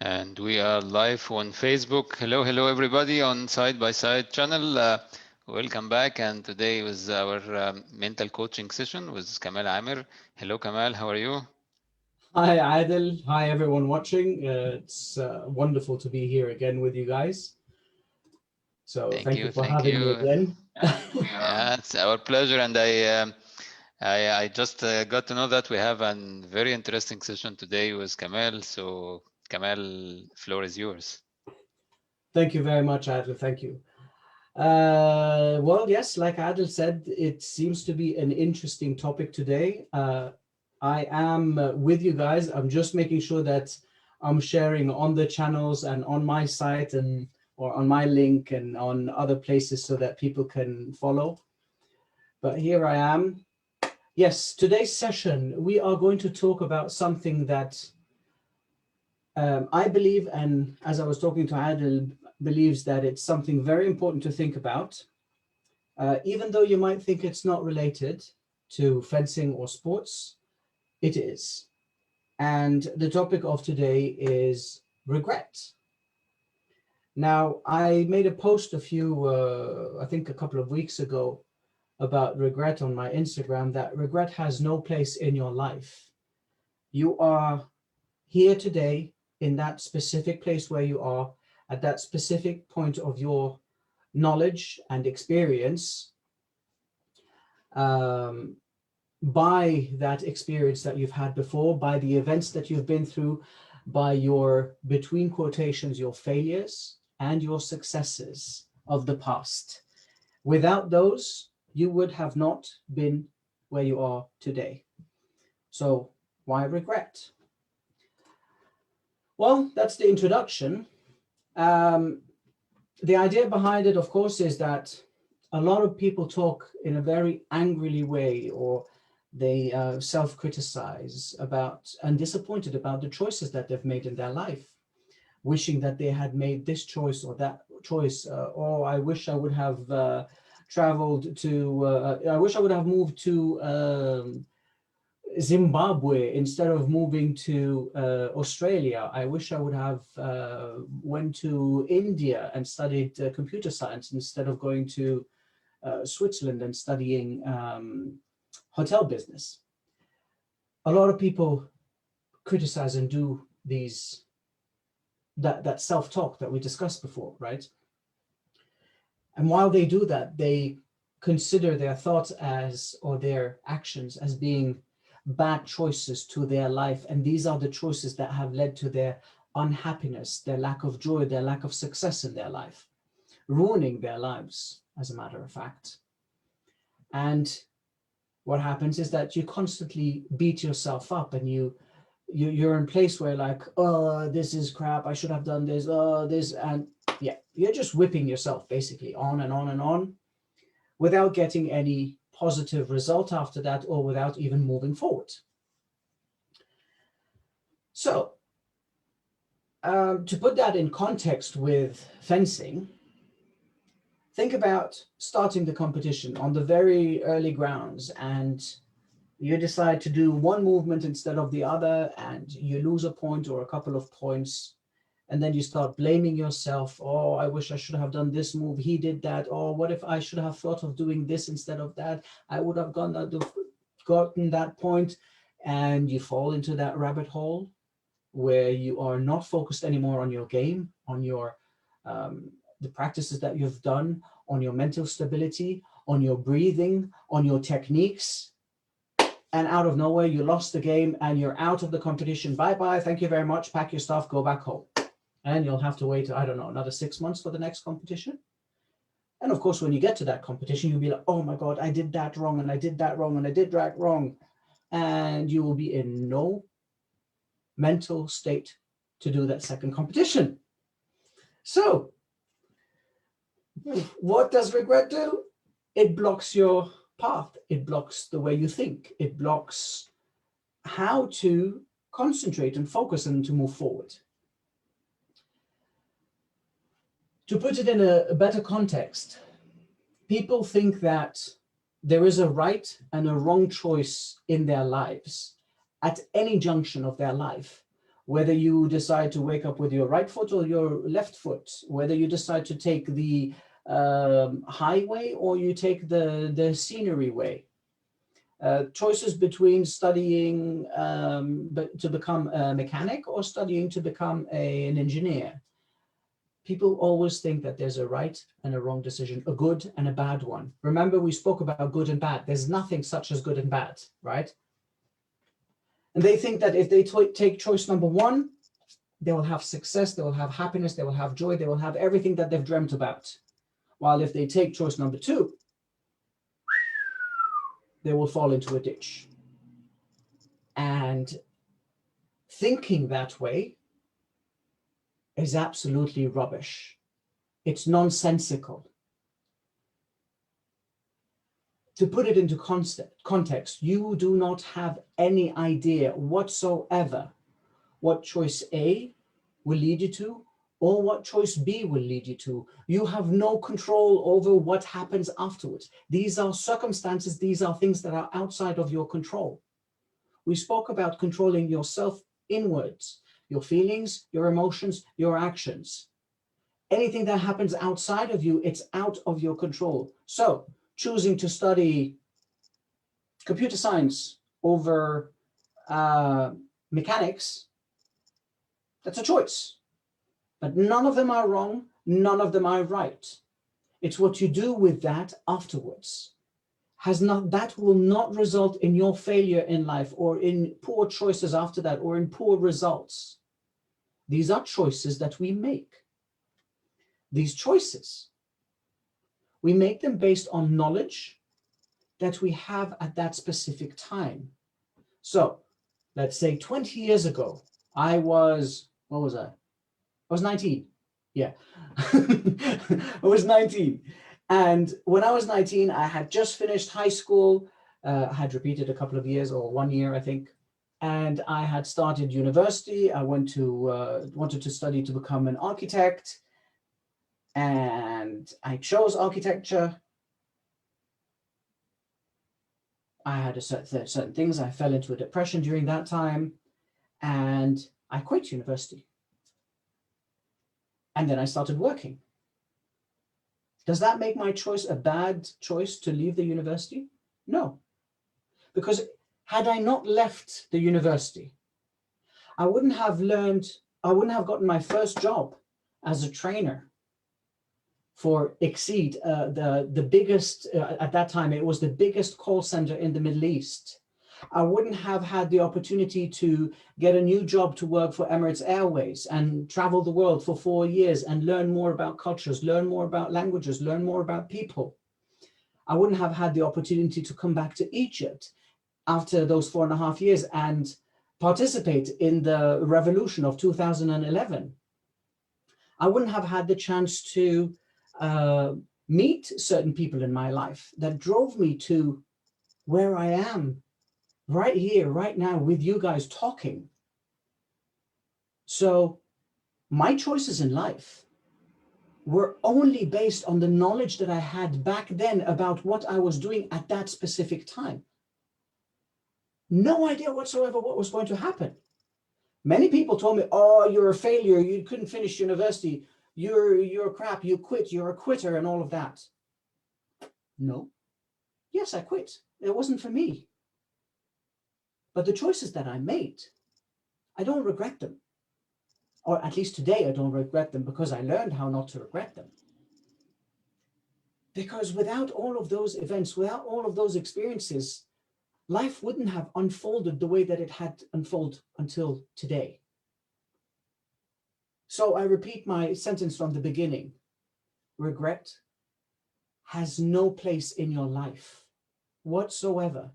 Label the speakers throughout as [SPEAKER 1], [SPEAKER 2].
[SPEAKER 1] And we are live on Facebook. Hello everybody on Side by Side channel. Welcome back. And today was our mental coaching session with Kamal Amir. Hello Kamal, how are you?
[SPEAKER 2] Hi Adil, hi everyone watching. It's wonderful to be here again with you guys. So
[SPEAKER 1] Thank
[SPEAKER 2] thank
[SPEAKER 1] you,
[SPEAKER 2] you for
[SPEAKER 1] thank
[SPEAKER 2] having me
[SPEAKER 1] you.
[SPEAKER 2] again.
[SPEAKER 1] Yeah, it's our pleasure. And I just got to know that we have a very interesting session today with Kamal. So Kamal, floor is yours.
[SPEAKER 2] Thank you very much, Adil. Thank you. Well, yes, like Adil said, it seems to be an interesting topic today. I am with you guys. I'm just making sure that I'm sharing on the channels and on my site and or on my link and on other places so that people can follow. But here I am. Yes, today's session, we are going to talk about something that I believe, and as I was talking to Adil, believes that it's something very important to think about. Even though you might think it's not related to fencing or sports, it is. And the topic of today is regret. Now, I made a post I think a couple of weeks ago about regret on my Instagram, that regret has no place in your life. You are here today in that specific place where you are at that specific point of your knowledge and experience, um, by that experience that you've had before, by the events that you've been through, by your, between quotations, your failures and your successes of the past. Without those, you would have not been where you are today. So why regret? Well, that's the introduction. Um, the idea behind it, of course, is that a lot of people talk in a very angrily way, or they self-criticize about and disappointed about the choices that they've made in their life, wishing that they had made this choice or that choice. Or I wish I would have traveled to, I wish I would have moved to Zimbabwe instead of moving to Australia. I wish I would have went to India and studied computer science instead of going to Switzerland and studying hotel business. A lot of people criticize and do these that self-talk that we discussed before, right? And while they do that, they consider their thoughts as, or their actions as being bad choices to their life. And these are the choices that have led to their unhappiness, their lack of joy, their lack of success in their life, ruining their lives, as a matter of fact. And what happens is that you constantly beat yourself up, and you're in a place where, like, oh, this is crap, I should have done this, oh, this, and yeah, you're just whipping yourself basically on and on and on without getting any positive result after that, or without even moving forward. So to put that in context with fencing, think about starting the competition on the very early grounds, and you decide to do one movement instead of the other, and you lose a point or a couple of points, and then you start blaming yourself. Oh, I wish I should have done this move, he did that. Oh, what if I should have thought of doing this instead of that? I would have gotten that point. And you fall into that rabbit hole where you are not focused anymore on your game, on your the practices that you've done, on your mental stability, on your breathing, on your techniques. And out of nowhere, you lost the game and you're out of the competition. Bye-bye, thank you very much, pack your stuff, go back home. And you'll have to wait, I don't know, another 6 months for the next competition. And of course, when you get to that competition, you'll be like, oh my God, I did that wrong, and I did that wrong, and I did that wrong. And you will be in no mental state to do that second competition. So what does regret do? It blocks your path. It blocks the way you think. It blocks how to concentrate and focus and to move forward. To put it in a better context, people think that there is a right and a wrong choice in their lives at any junction of their life, whether you decide to wake up with your right foot or your left foot, whether you decide to take the highway or you take the scenery way. Choices between studying to become a mechanic or studying to become an engineer. People always think that there's a right and a wrong decision, a good and a bad one. Remember, we spoke about good and bad. There's nothing such as good and bad, right? And they think that if they take choice number one, they will have success, they will have happiness, they will have joy, they will have everything that they've dreamt about. While if they take choice number two, they will fall into a ditch. And thinking that way is absolutely rubbish. It's nonsensical. To put it into context, you do not have any idea whatsoever what choice A will lead you to or what choice B will lead you to. You have no control over what happens afterwards. These are circumstances, these are things that are outside of your control. We spoke about controlling yourself inwards, your feelings, your emotions, your actions. Anything that happens outside of you, it's out of your control. So choosing to study computer science over mechanics, that's a choice. But none of them are wrong, none of them are right. It's what you do with that afterwards. That will not result in your failure in life or in poor choices after that or in poor results. These are choices that we make. These choices, we make them based on knowledge that we have at that specific time. So let's say 20 years ago, I was 19. Yeah, I was 19. And when I was 19, I had just finished high school. I had repeated a couple of years or 1 year, I think. And I had started university. I wanted to study to become an architect. And I chose architecture. I had certain things. I fell into a depression during that time. And I quit university. And then I started working. Does that make my choice a bad choice to leave the university? No. Because had I not left the university, I wouldn't have gotten my first job as a trainer for Exceed, the biggest, at that time, it was the biggest call center in the Middle East. I wouldn't have had the opportunity to get a new job to work for Emirates Airways and travel the world for 4 years and learn more about cultures, learn more about languages, learn more about people. I wouldn't have had the opportunity to come back to Egypt after those 4.5 years and participate in the revolution of 2011. I wouldn't have had the chance to meet certain people in my life that drove me to where I am right here, right now, with you guys talking. So my choices in life were only based on the knowledge that I had back then about what I was doing at that specific time. No idea whatsoever what was going to happen. Many people told me, oh, you're a failure, you couldn't finish university, you're crap, you quit, you're a quitter, and all of that. No. Yes, I quit. It wasn't for me. But the choices that I made, I don't regret them. Or at least today, I don't regret them because I learned how not to regret them. Because without all of those events, without all of those experiences, life wouldn't have unfolded the way that it had unfolded until today. So I repeat my sentence from the beginning. Regret has no place in your life whatsoever.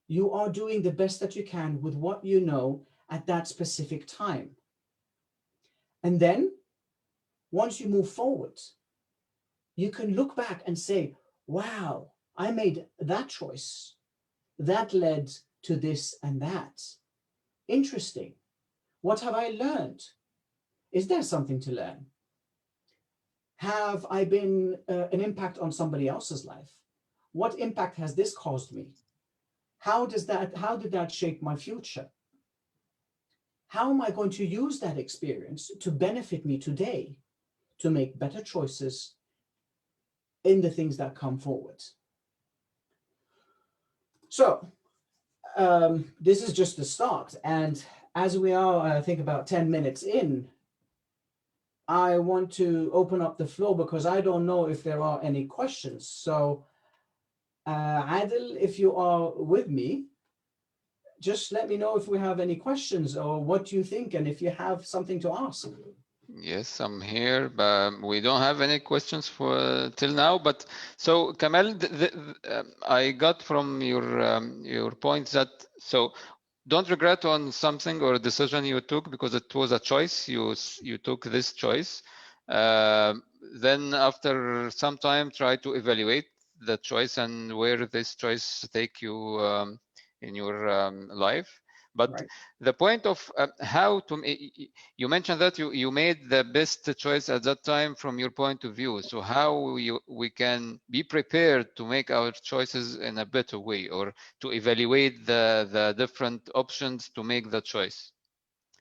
[SPEAKER 2] You are doing the best that you can with what you know at that specific time. And then once you move forward, you can look back and say, wow, I made that choice. That led to this and that. Interesting. What have I learned? Is there something to learn? Have I been an impact on somebody else's life? What impact has this caused me? How did that shape my future? how am I going to use that experience to benefit me today to make better choices in the things that come forward? So this is just the start. And as we are, I think, about 10 minutes in, I want to open up the floor because I don't know if there are any questions. So, Adil, if you are with me, just let me know if we have any questions or what you think and if you have something to ask.
[SPEAKER 1] Yes, I'm here, but we don't have any questions for till now. But so, Kamal, I got from your point that so don't regret on something or a decision you took because it was a choice. You took this choice. Then after some time, try to evaluate the choice and where this choice take you in your life. But
[SPEAKER 2] Right.
[SPEAKER 1] the point of how to you mentioned that you made the best choice at that time from your point of view. So how we can be prepared to make our choices in a better way, or to evaluate the different options to make the choice.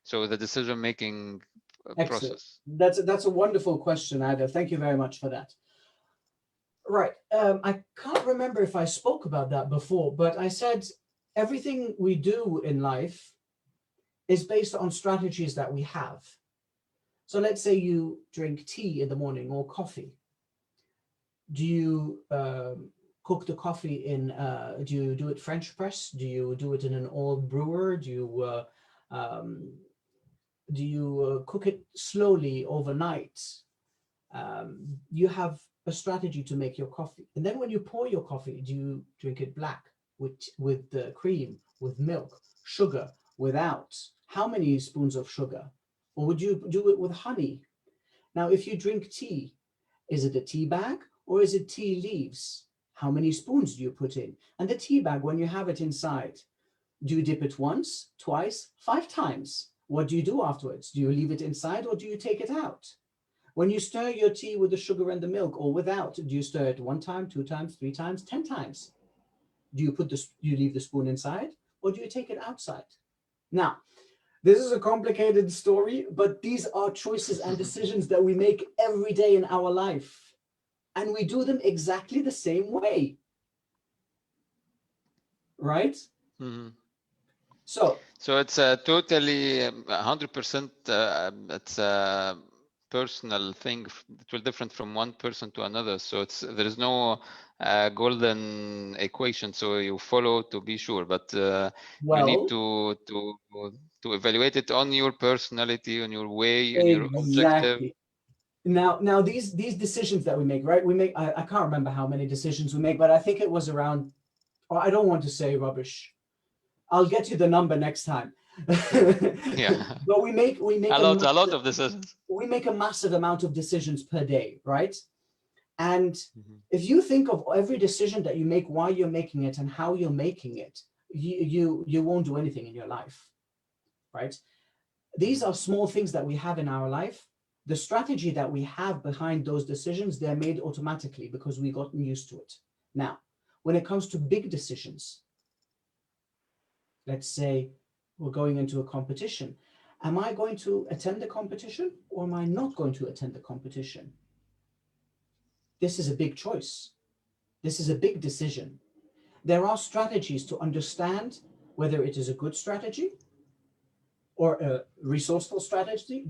[SPEAKER 1] So the decision making
[SPEAKER 2] Excellent.
[SPEAKER 1] process.
[SPEAKER 2] That's a wonderful question, Adil. Thank you very much for that. Right. I can't remember if I spoke about that before, but I said everything we do in life is based on strategies that we have. So let's say you drink tea in the morning or coffee. Do you cook the coffee in, do you do it French press? Do you do it in an old brewer? Um, do you cook it slowly overnight? You have a strategy to make your coffee. And then when you pour your coffee, do you drink it black with the cream, with milk, sugar, without? How many spoons of sugar? Or would you do it with honey? Now, if you drink tea, is it a tea bag or is it tea leaves? How many spoons do you put in? And the tea bag, when you have it inside, do you dip it once, twice, 5 times? What do you do afterwards? Do you leave it inside or do you take it out? When you stir your tea with the sugar and the milk or without, do you stir it 1 time, 2 times, 3 times, 10 times? Do you you leave the spoon inside or do you take it outside? Now, this is a complicated story, but these are choices and decisions that we make every day in our life. And we do them exactly the same way. Right?
[SPEAKER 1] Mhm.
[SPEAKER 2] So,
[SPEAKER 1] So it's a totally 100%. It's a personal thing. It will different from one person to another. So there is no golden equation. So you follow to be sure, but you need
[SPEAKER 2] well,
[SPEAKER 1] to evaluate it on your personality, on your way, on your objective.
[SPEAKER 2] exactly. Now these decisions that we make, right? I can't remember how many decisions we make, but I think it was around, or I don't want to say rubbish. I'll get you the number next time.
[SPEAKER 1] Yeah,
[SPEAKER 2] But we make
[SPEAKER 1] a lot of decisions.
[SPEAKER 2] a massive amount of decisions per day, right? And
[SPEAKER 1] Mhm.
[SPEAKER 2] if you think of every decision that you make, why you're making it and how you're making it, you won't do anything in your life, right? These
[SPEAKER 1] Mhm.
[SPEAKER 2] are small things that we have in our life. The strategy that we have behind those decisions, they're made automatically because we've gotten used to it. Now, when it comes to big decisions, let's say we're going into a competition. Am I going to attend the competition or am I not going to attend the competition? This is a big choice. This is a big decision. There are strategies to understand whether it is a good strategy or a resourceful strategy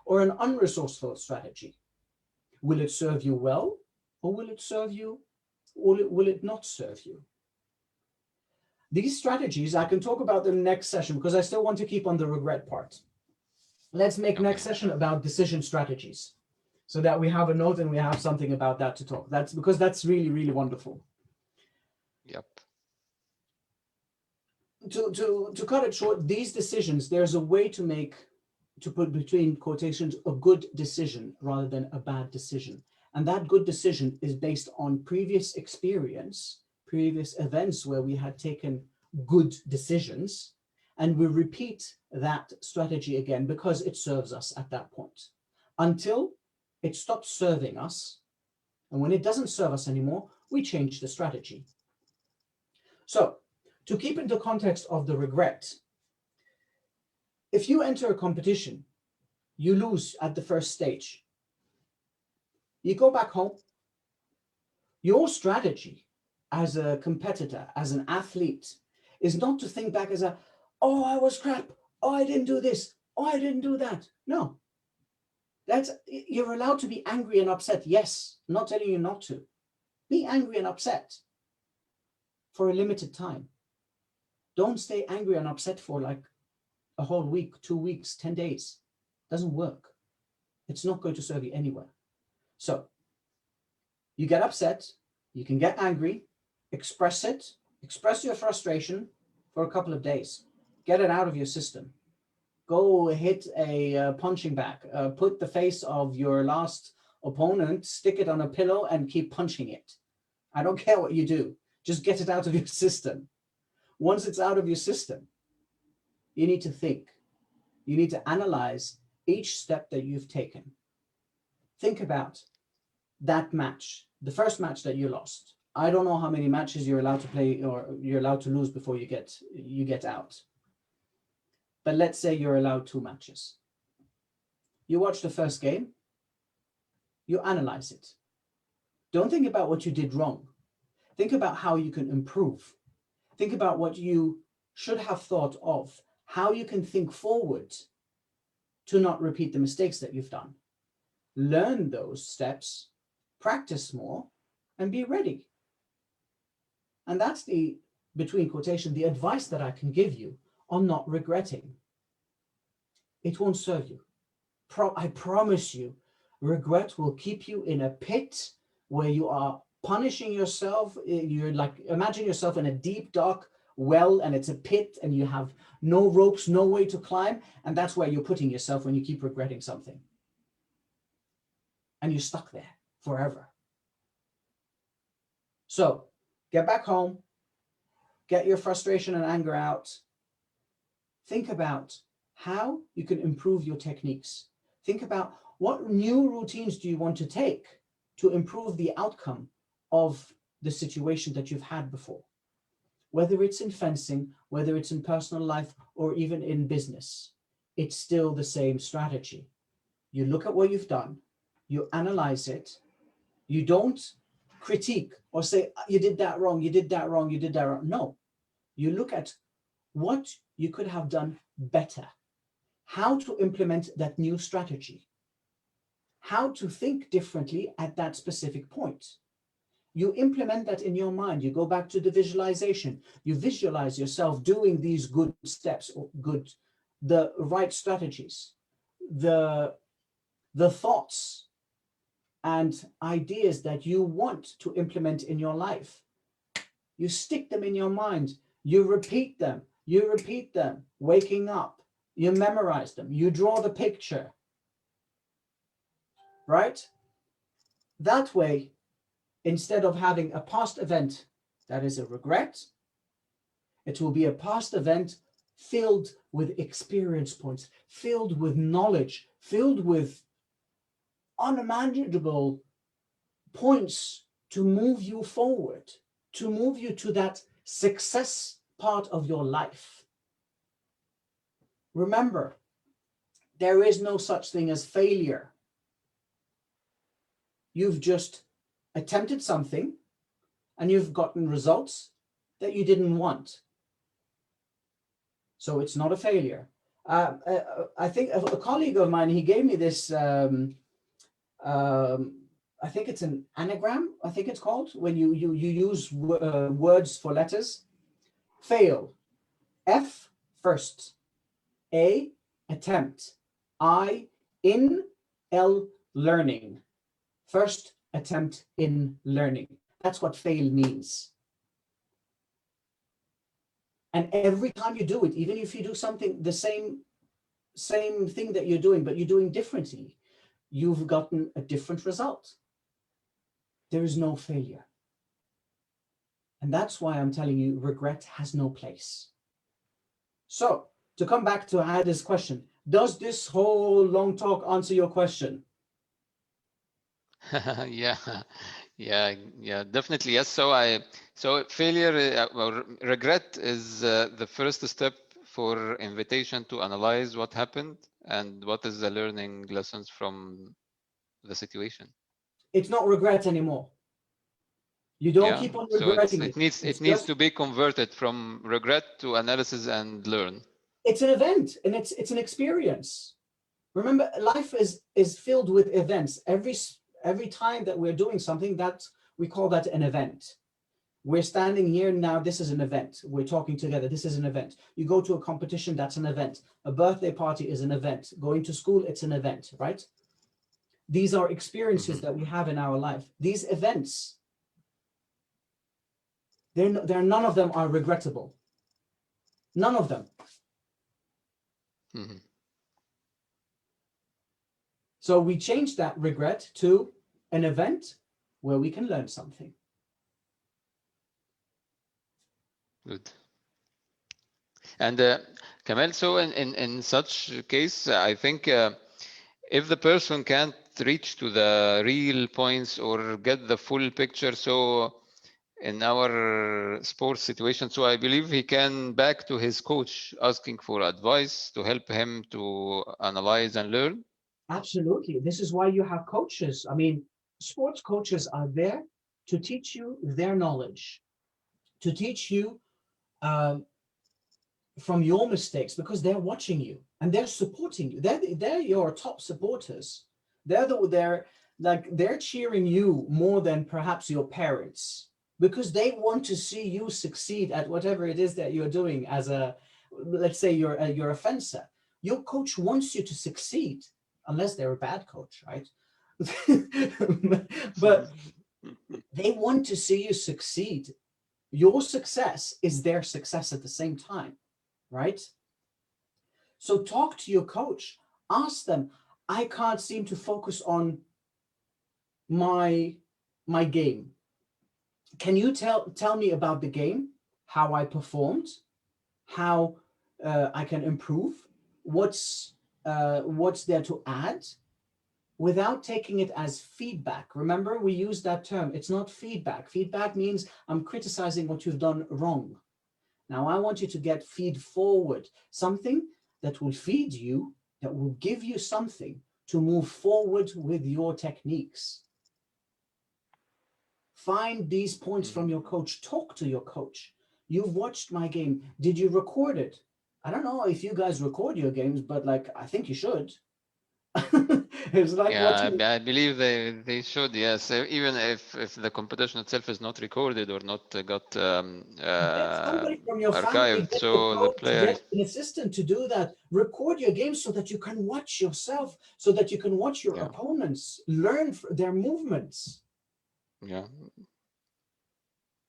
[SPEAKER 2] or an unresourceful strategy. Will it serve you well or will it serve you or will it not serve you? These strategies, I can talk about them next session because I still want to keep on the regret part. Let's make next
[SPEAKER 1] Okay.
[SPEAKER 2] session about decision strategies so that we have a note and we have something about that to talk. That's because that's really, really wonderful.
[SPEAKER 1] Yep.
[SPEAKER 2] To cut it short, these decisions, there's a way to make, to put between quotations, a good decision rather than a bad decision. And that good decision is based on previous experience, previous events where we had taken good decisions, and we repeat that strategy again because it serves us at that point until it stops serving us. And when it doesn't serve us anymore, we change the strategy. So, to keep in the context of the regret, If you enter a competition, you lose at the first stage, you go back home. Your strategy as a competitor, as an athlete, is not to think back as a, oh, I was crap. Oh, I didn't do this. Oh, I didn't do that. No, you're allowed to be angry and upset. Yes, I'm not telling you not to. Be angry and upset for a limited time. Don't stay angry and upset for like a whole week, 2 weeks, 10 days. Doesn't work. It's not going to serve you anywhere. So you get upset, you can get angry, express it, express your frustration for a couple of days. Get it out of your system. Go hit a punching bag. Put the face of your last opponent, stick it on a pillow, and keep punching it. I don't care what you do. Just get it out of your system. Once it's out of your system, you need to think. You need to analyze each step that you've taken. Think about that match, the first match that you lost. I don't know how many matches you're allowed to play or you're allowed to lose before you get out. But let's say you're allowed 2 matches. You watch the first game, you analyze it. Don't think about what you did wrong. Think about how you can improve. Think about what you should have thought of, how you can think forward to not repeat the mistakes that you've done. Learn those steps, practice more, and be ready. And that's the, between quotation, the advice that I can give you on not regretting. It won't serve you. I promise you, regret will keep you in a pit where you are punishing yourself. You're like, imagine yourself in a deep, dark well, and it's a pit, and you have no ropes, no way to climb. And that's where you're putting yourself when you keep regretting something. And you're stuck there forever. So get back home, get your frustration and anger out. Think about how you can improve your techniques. Think about what new routines do you want to take to improve the outcome of the situation that you've had before. Whether it's in fencing, whether it's in personal life, or even in business, it's still the same strategy. You look at what you've done, you analyze it, you don't critique or say, you did that wrong, you did that wrong, you did that wrong. No, you look at what you could have done better, how to implement that new strategy, how to think differently at that specific point. You implement that in your mind. You go back to the visualization. You visualize yourself doing these good steps, or the right strategies, the thoughts and ideas that you want to implement in your life. You stick them in your mind. You repeat them. Waking up. You memorize them. You draw the picture. Right? That way, instead of having a past event that is a regret, it will be a past event filled with experience points, filled with knowledge, filled with unimaginable points to move you forward, to move you to that success part of your life. Remember, there is no such thing as failure. You've just attempted something and you've gotten results that you didn't want. So it's not a failure. I think a colleague of mine, he gave me this, I think it's an anagram, I think it's called, when you use words for letters. Fail, F, first, A, attempt, I, in, L, learning. First attempt in learning. That's what fail means. And every time you do it, even if you do something, the same thing that you're doing, but you're doing differently, you've gotten a different result. There is no failure. And that's why I'm telling you, regret has no place. So to come back to Ada's question, does this whole long talk answer your question?
[SPEAKER 1] Yeah, definitely yes. So failure or regret is the first step for invitation to analyze what happened and what is the learning lessons from the situation.
[SPEAKER 2] It's not regret anymore. You don't keep on
[SPEAKER 1] So
[SPEAKER 2] regretting
[SPEAKER 1] it
[SPEAKER 2] it.
[SPEAKER 1] needs
[SPEAKER 2] Just,
[SPEAKER 1] to be converted from regret to analysis and learn.
[SPEAKER 2] it's an event, and it's an experience. Remember, life is filled with events. Every time that we're doing something, that we call that an event. We're standing here now, this is an event. We're talking together, this is an event. You go to a competition, that's an event. A birthday party is an event. Going to school, it's an event, right? These are experiences that we have in our life. These events, they're none of them are regrettable. None of them. So we change that regret to an event where we can learn something.
[SPEAKER 1] Good. And Kamal, so in such case, I think if the person can't reach to the real points or get the full picture, so in our sports situation, so I believe he can back to his coach asking for advice to help him to analyze and learn.
[SPEAKER 2] Absolutely. This is why you have coaches. I mean, sports coaches are there to teach you their knowledge, to teach you from your mistakes, because they're watching you and they're supporting you. They're your top supporters. They're cheering you more than perhaps your parents, because they want to see you succeed at whatever it is that you're doing. As a, let's say you're a fencer, your coach wants you to succeed, unless they're a bad coach, right? But they want to see you succeed. Your success is their success at the same time, right? So talk to your coach, ask them, I can't seem to focus on my game. Can you tell me about the game, how I performed, how I can improve, what's there to add, without taking it as feedback. Remember, we use that term. It's not feedback. Feedback means I'm criticizing what you've done wrong. Now I want you to get feed forward, something that will feed you, that will give you something to move forward with your techniques. Find these points from your coach. Talk to your coach. You've watched my game. Did you record it? I don't know if you guys record your games, but like, I think you should. It's like
[SPEAKER 1] I believe they should, yes. Even if the competition itself is not recorded or not got
[SPEAKER 2] get somebody from your family,
[SPEAKER 1] archived,
[SPEAKER 2] get the
[SPEAKER 1] so the
[SPEAKER 2] coach,
[SPEAKER 1] players.
[SPEAKER 2] get an assistant to do that. Record your games so that you can watch yourself, so that you can watch your opponents, learn their movements.
[SPEAKER 1] Yeah.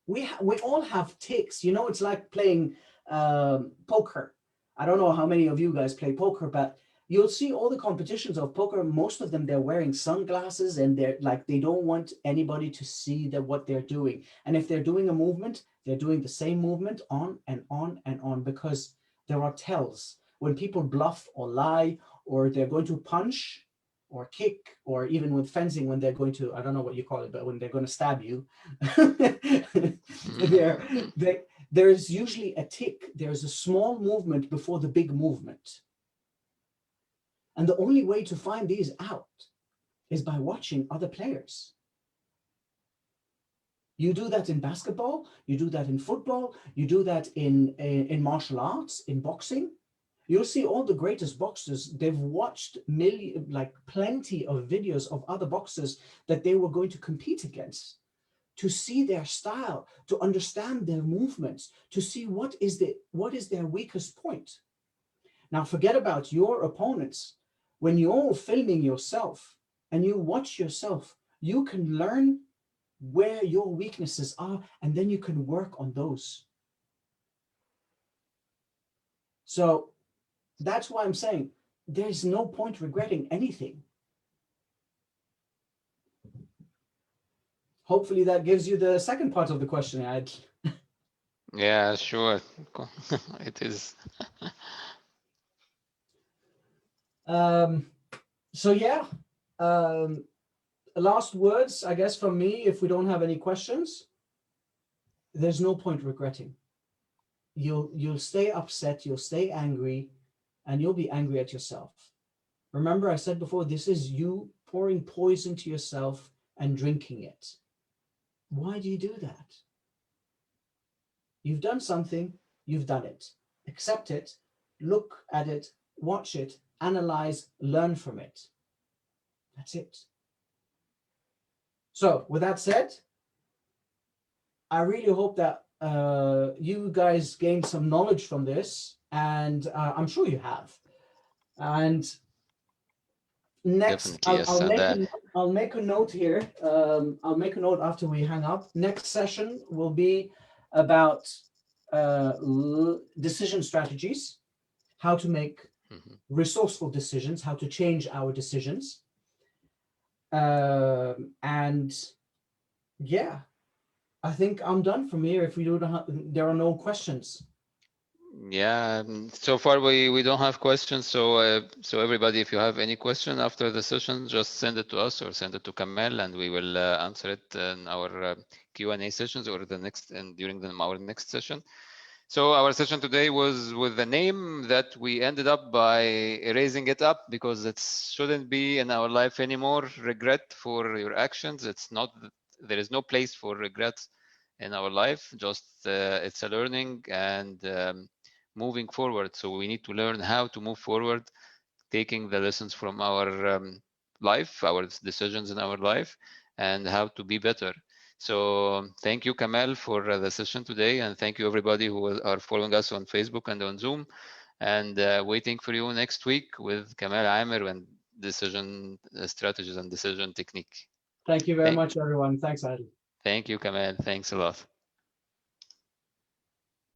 [SPEAKER 2] We all have ticks. You know, it's like playing poker. I don't know how many of you guys play poker, but you'll see all the competitions of poker. Most of them, they're wearing sunglasses, and they're like, they don't want anybody to see what they're doing. And if they're doing a movement, they're doing the same movement on and on and on, because there are tells. When people bluff or lie, or they're going to punch or kick, or even with fencing, when they're going to, I don't know what you call it, but when they're going to stab you, there's usually a tick. There's a small movement before the big movement. And the only way to find these out is by watching other players. You do that in basketball, you do that in football, you do that in martial arts, in boxing. You'll see all the greatest boxers, they've watched plenty of videos of other boxers that they were going to compete against, to see their style, to understand their movements, to see what is their weakest point. Now, forget about your opponents. When you're filming yourself and you watch yourself, you can learn where your weaknesses are, and then you can work on those. So that's why I'm saying there's no point regretting anything. Hopefully that gives you the second part of the question, Ad.
[SPEAKER 1] Yeah, sure. It is.
[SPEAKER 2] So yeah, last words, I guess, from me, if we don't have any questions. There's no point regretting. you'll stay upset, you'll stay angry, and you'll be angry at yourself. Remember, I said before, this is you pouring poison to yourself and drinking it. Why do you do that? You've done something, you've done it. Accept it, look at it, watch it, analyze, learn from it. That's it. So, with that said, I really hope that you guys gained some knowledge from this, and I'm sure you have. And next,
[SPEAKER 1] Definitely, yes. And
[SPEAKER 2] I'll make a note here. I'll make a note after we hang up. Next session will be about decision strategies, how to make resourceful decisions, how to change our decisions, and yeah, I think I'm done from here. If we don't have, there are no questions.
[SPEAKER 1] yeah, so far we don't have questions. So everybody, if you have any question after the session, just send it to us or send it to Kamel, and we will answer it in our Q&A sessions or the next and during our next session. So our session today was with the name that we ended up by erasing it up because it shouldn't be in our life anymore. Regret for your actions. It's not. There is no place for regrets in our life. Just it's a learning and moving forward. So we need to learn how to move forward, taking the lessons from our life, our decisions in our life, and how to be better. So thank you, Kamel, for the session today, and thank you everybody who are following us on Facebook and on Zoom, and waiting for you next week with Kamel Amer and decision strategies and decision technique.
[SPEAKER 2] Thank you very
[SPEAKER 1] Thank,
[SPEAKER 2] much, everyone. Thanks, Adil.
[SPEAKER 1] thank you, Kamel. Thanks a lot.